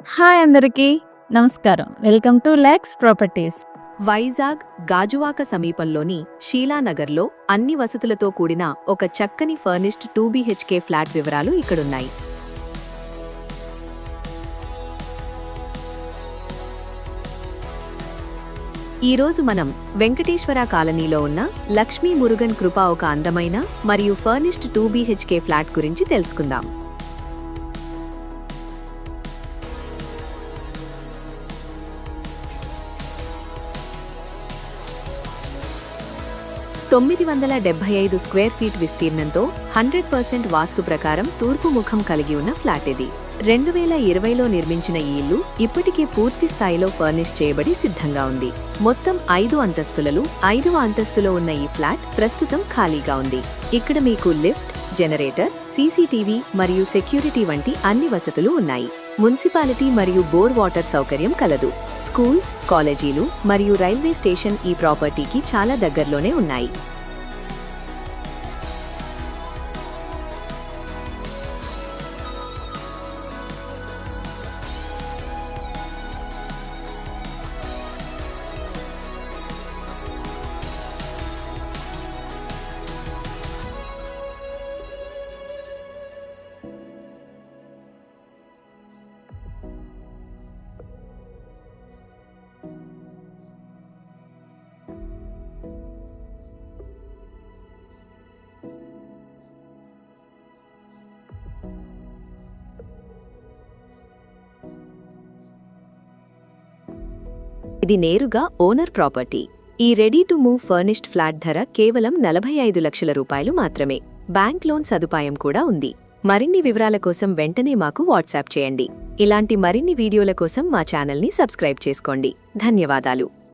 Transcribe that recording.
Hi అందరికీ నమస్కారం. Welcome to Lex properties. Vizag Gajuwaka సమీపంలోని షీలానగర్లో అన్ని వసతులతో కూడిన ఒక చక్కని ఫర్నిష్డ్ 2BHK ఫ్లాట్ వివరాలు ఇక్కడున్నాయి. ఈరోజు మనం వెంకటేశ్వర కాలనీలో ఉన్న లక్ష్మీ మురుగన్ కృప ఒక అందమైన మరియు ఫర్నిష్డ్ 2BHK ఫ్లాట్ గురించి తెలుసుకుందాం. (975 స్క్వేర్ ఫీట్ విస్తీర్ణంతో 100% వాస్తు ప్రకారం తూర్పు ముఖం కలిగి ఉన్న ఫ్లాట్ ఇది. 2020లో నిర్మించిన ఈ ఇల్లు ఇప్పటికే పూర్తి స్థాయిలో ఫర్నిష్ చేయబడి సిద్ధంగా ఉంది. మొత్తం 5 అంతస్తులలో 5వ అంతస్తులో ఉన్న ఈ ఫ్లాట్ ప్రస్తుతం ఖాళీగా ఉంది. ఇక్కడ మీకు లిఫ్ట్, జనరేటర్, సీసీటీవీ మరియు సెక్యూరిటీ వంటి అన్ని వసతులు ఉన్నాయి. మున్సిపాలిటీ మరియు బోర్ వాటర్ సౌకర్యం కలదు. స్కూల్స్, కాలేజీలు మరియు రైల్వే స్టేషన్ ఈ ప్రాపర్టీకి చాలా దగ్గరలోనే ఉన్నాయి. ఇది నేరుగా ఓనర్ ప్రాపర్టీ. ఈ ready to move furnished flat ధర కేవలం 45 లక్షల రూపాయలు మాత్రమే. బ్యాంక్ లోన్ సదుపాయం కూడా ఉంది. మరిన్ని వివరాల కోసం వెంటనే మాకు వాట్సాప్ చేయండి. ఇలాంటి మరిన్ని వీడియోల కోసం మా ఛానల్ని సబ్స్క్రైబ్ చేసుకోండి. ధన్యవాదాలు.